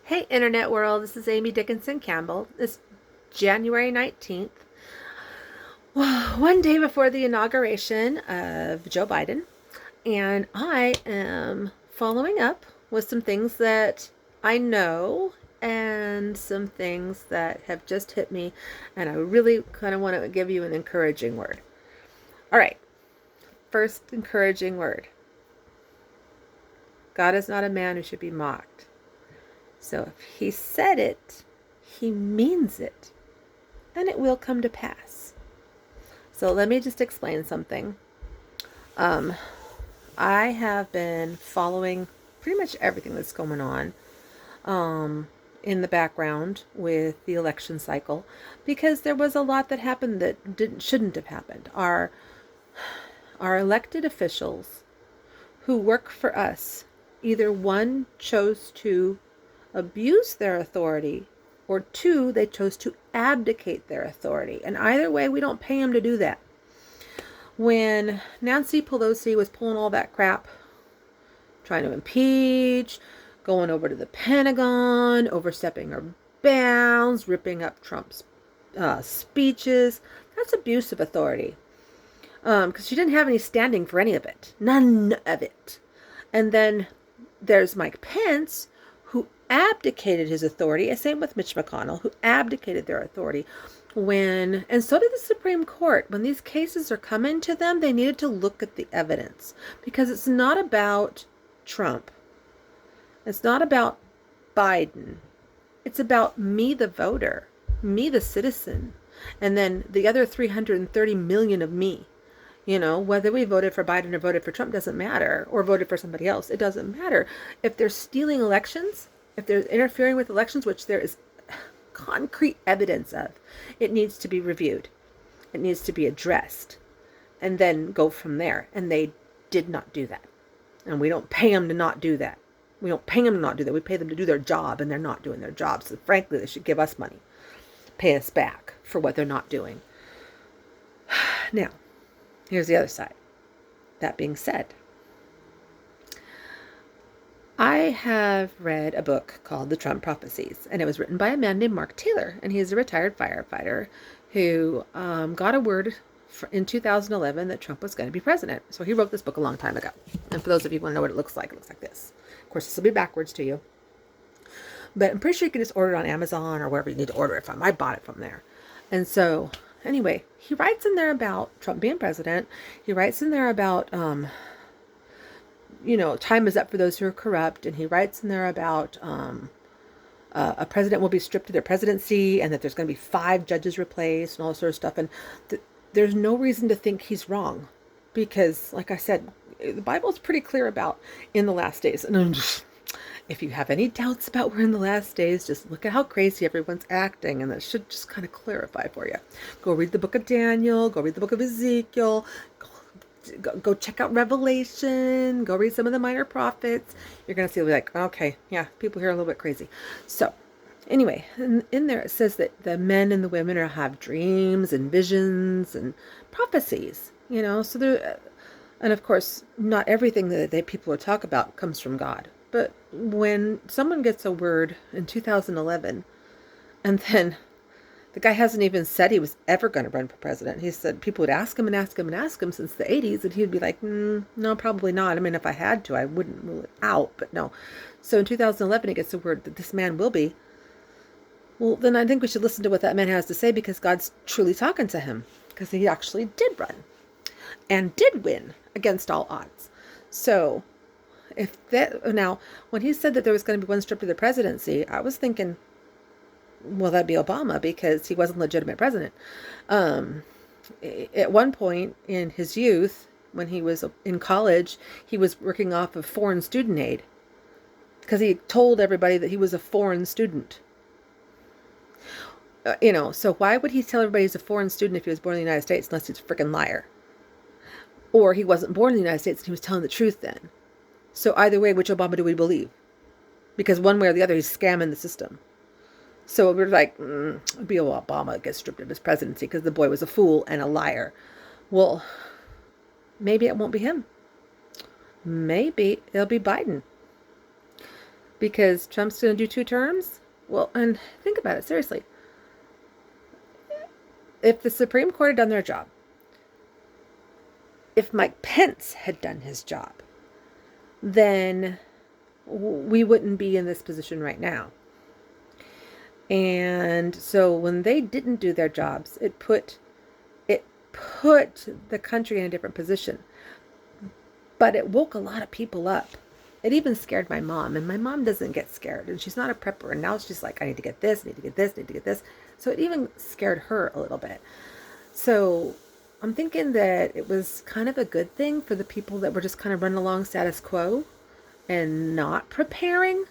Hey, Internet world, this is Amy Dickinson Campbell. It's January 19th, one day before the inauguration of Joe Biden, and I am following up with some things that I know and some things that have just hit me, and I really kind of want to give you an encouraging word. All right, first encouraging word: God is not a man who should be mocked. So if he said it, he means it, and it will come to pass. So let me just explain something. Um, I have been following pretty much everything that's going on in the background with the election cycle, because there was a lot that happened that shouldn't have happened. Our elected officials who work for us, either one, chose to abuse their authority, or two, they chose to abdicate their authority. And either way, we don't pay them to do that. When Nancy Pelosi was pulling all that crap, trying to impeach, going over to the Pentagon, overstepping her bounds, ripping up Trump's speeches, that's abuse of authority. Because she didn't have any standing for any of it. None of it. And then there's Mike Pence, who abdicated his authority. Same with Mitch McConnell, who abdicated their authority. And so did the Supreme Court. When these cases are coming to them, they needed to look at the evidence. Because it's not about Trump. It's not about Biden. It's about me, the voter, me, the citizen, and then the other 330 million of me. You know, whether we voted for Biden or voted for Trump doesn't matter, or voted for somebody else, it doesn't matter. If they're stealing elections, if they're interfering with elections, which there is concrete evidence of, it needs to be reviewed. It needs to be addressed, and then go from there. And they did not do that. And we don't pay them to not do that. We don't pay them to not do that. We pay them to do their job, and they're not doing their job. So frankly, they should give us money, pay us back for what they're not doing. Now, here's the other side. That being said, I have read a book called The Trump Prophecies, and it was written by a man named Mark Taylor, and he's a retired firefighter who got a word in 2011 that Trump was going to be president. So he wrote this book a long time ago. And for those of you who want to know what it looks like this. Of course, this will be backwards to you. But I'm pretty sure you can just order it on Amazon or wherever you need to order it from. I bought it from there. And so, anyway, he writes in there about Trump being president. He writes in there about, time is up for those who are corrupt. And he writes in there about a president will be stripped of their presidency, and that there's going to be 5 judges replaced and all this sort of stuff. And there's no reason to think he's wrong, because, like I said, the Bible is pretty clear about in the last days. And if you have any doubts about we're in the last days, just look at how crazy everyone's acting, and that should just kind of clarify for you. Go read the book of Daniel, go read the book of Ezekiel, go check out Revelation, go read some of the minor prophets. You're going to see, like, okay, yeah, people here are a little bit crazy. So anyway, in there it says that the men and the women are have dreams and visions and prophecies, so there, and of course, not everything that people will talk about comes from God. But when someone gets a word in 2011, and then the guy hasn't even said he was ever going to run for president. He said people would ask him and ask him and ask him since the 80s, and he'd be like, no, probably not. I mean, if I had to, I wouldn't rule it out, but no. So in 2011, he gets a word that this man will be. Well, then I think we should listen to what that man has to say, because God's truly talking to him, because he actually did run and did win against all odds. So now, when he said that there was going to be one stripped of the presidency, I was thinking, well, that'd be Obama, because he wasn't legitimate president. At one point in his youth, when he was in college, he was working off of foreign student aid, because he told everybody that he was a foreign student. So why would he tell everybody he's a foreign student if he was born in the United States, unless he's a freaking liar? Or he wasn't born in the United States and he was telling the truth then. So either way, which Obama do we believe? Because one way or the other, he's scamming the system. So we're like, it'd be Obama gets stripped of his presidency because the boy was a fool and a liar. Well, maybe it won't be him. Maybe it'll be Biden. because Trump's going to do 2 terms. Well, and think about it seriously. If the Supreme Court had done their job, if Mike Pence had done his job, then we wouldn't be in this position right now. And so when they didn't do their jobs, it put the country in a different position. But it woke a lot of people up. It even scared my mom, and my mom doesn't get scared, and she's not a prepper, and now she's like, I need to get this, need to get this, need to get this. So it even scared her a little bit. So I'm thinking that it was kind of a good thing for the people that were just kind of running along status quo and not preparing.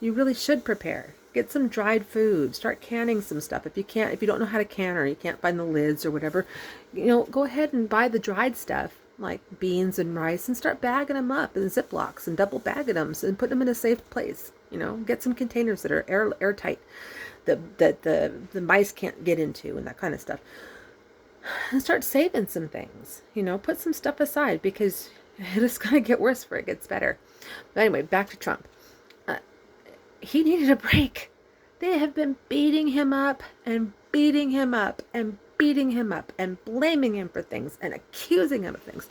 You really should prepare. Get some dried food. Start canning some stuff. If you don't know how to can, or you can't find the lids or whatever, go ahead and buy the dried stuff like beans and rice and start bagging them up in Ziplocs and double bagging them and put them in a safe place. Get some containers that are airtight that the mice can't get into and that kind of stuff. And start saving some things. Put some stuff aside because it's going to get worse before it gets better. But anyway, back to Trump. He needed a break. They have been beating him up and beating him up and beating him up and blaming him for things and accusing him of things.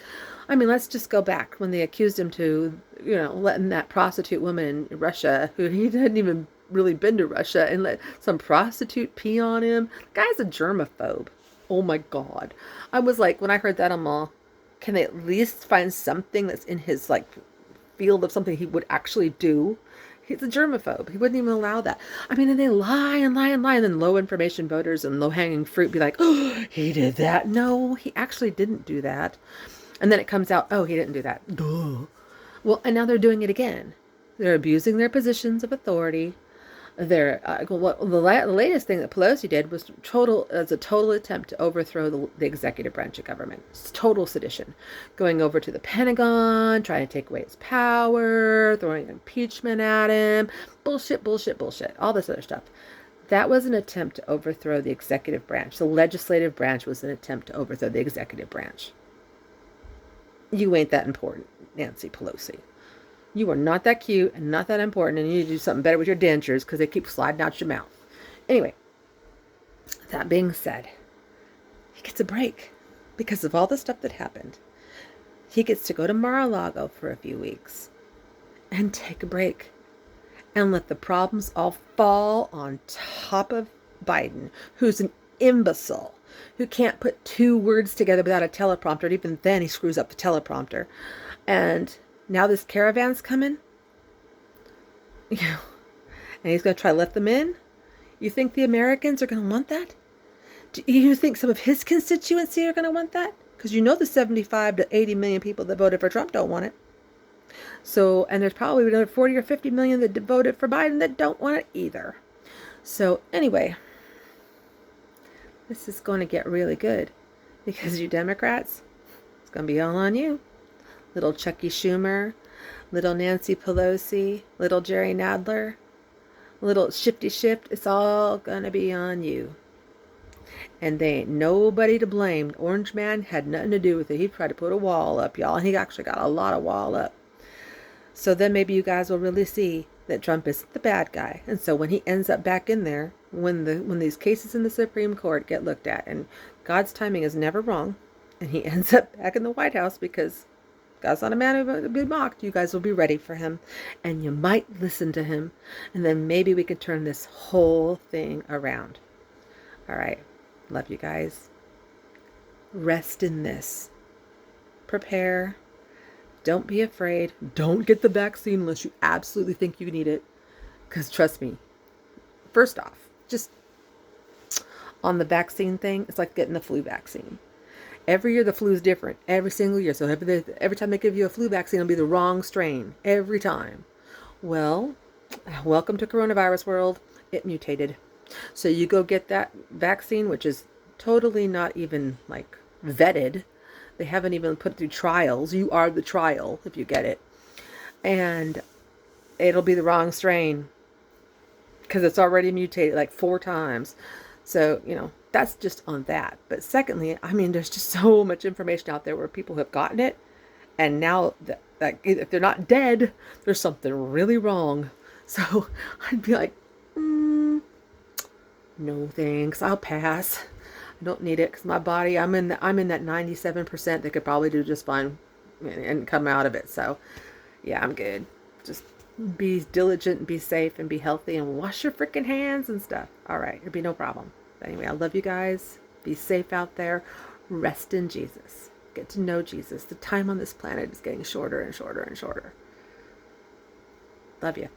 I mean, let's just go back when they accused him to, letting that prostitute woman in Russia, who he hadn't even really been to Russia, and let some prostitute pee on him. The guy's a germaphobe. Oh my God. I was like, when I heard that, I'm all, can they at least find something that's in his field of something he would actually do? He's a germaphobe. He wouldn't even allow that. I mean, and they lie and lie and lie, and then low information voters and low hanging fruit be like, oh, he did that. No, he actually didn't do that. And then it comes out, oh, he didn't do that. Duh. Well, and now they're doing it again. They're abusing their positions of authority. The latest thing that Pelosi did was a total attempt to overthrow the executive branch of government. It's total sedition. Going over to the Pentagon, trying to take away his power, throwing impeachment at him. Bullshit, bullshit, bullshit. All this other stuff. That was an attempt to overthrow the executive branch. The legislative branch was an attempt to overthrow the executive branch. You ain't that important, Nancy Pelosi. You are not that cute and not that important, and you need to do something better with your dentures because they keep sliding out your mouth. Anyway, that being said, he gets a break because of all the stuff that happened. He gets to go to Mar-a-Lago for a few weeks and take a break and let the problems all fall on top of Biden, who's an imbecile, who can't put 2 words together without a teleprompter, and even then he screws up the teleprompter. And now this caravan's coming, and he's going to try to let them in. You think the Americans are going to want that? Do you think some of his constituency are going to want that? Because the 75 to 80 million people that voted for Trump don't want it. So, and there's probably another 40 or 50 million that voted for Biden that don't want it either. So anyway, this is going to get really good because you Democrats, it's going to be all on you. Little Chucky Schumer, little Nancy Pelosi, little Jerry Nadler, little Shifty Shift, it's all gonna be on you. And they ain't nobody to blame. Orange Man had nothing to do with it. He tried to put a wall up, y'all, and he actually got a lot of wall up. So then maybe you guys will really see that Trump isn't the bad guy. And so when he ends up back in there, when these cases in the Supreme Court get looked at, and God's timing is never wrong, and he ends up back in the White House because God's not a man who will be mocked. You guys will be ready for him. And you might listen to him. And then maybe we can turn this whole thing around. All right. Love you guys. Rest in this. Prepare. Don't be afraid. Don't get the vaccine unless you absolutely think you need it. Because trust me, first off, just on the vaccine thing, it's like getting the flu vaccine. Every year the flu is different. Every single year. So every time they give you a flu vaccine, it'll be the wrong strain. Every time. Well, welcome to coronavirus world. It mutated. So you go get that vaccine, which is totally not even vetted. They haven't even put it through trials. You are the trial if you get it. And it'll be the wrong strain because it's already mutated 4 times. So, that's just on that. But secondly, there's just so much information out there where people have gotten it. And now, if they're not dead, there's something really wrong. So I'd be like, no thanks, I'll pass. I don't need it because my body, I'm in that 97% that could probably do just fine and come out of it. So yeah, I'm good. Just be diligent and be safe and be healthy and wash your freaking hands and stuff. All right, it'll be no problem. But anyway, I love you guys. Be safe out there. Rest in Jesus. Get to know Jesus. The time on this planet is getting shorter and shorter and shorter. Love you.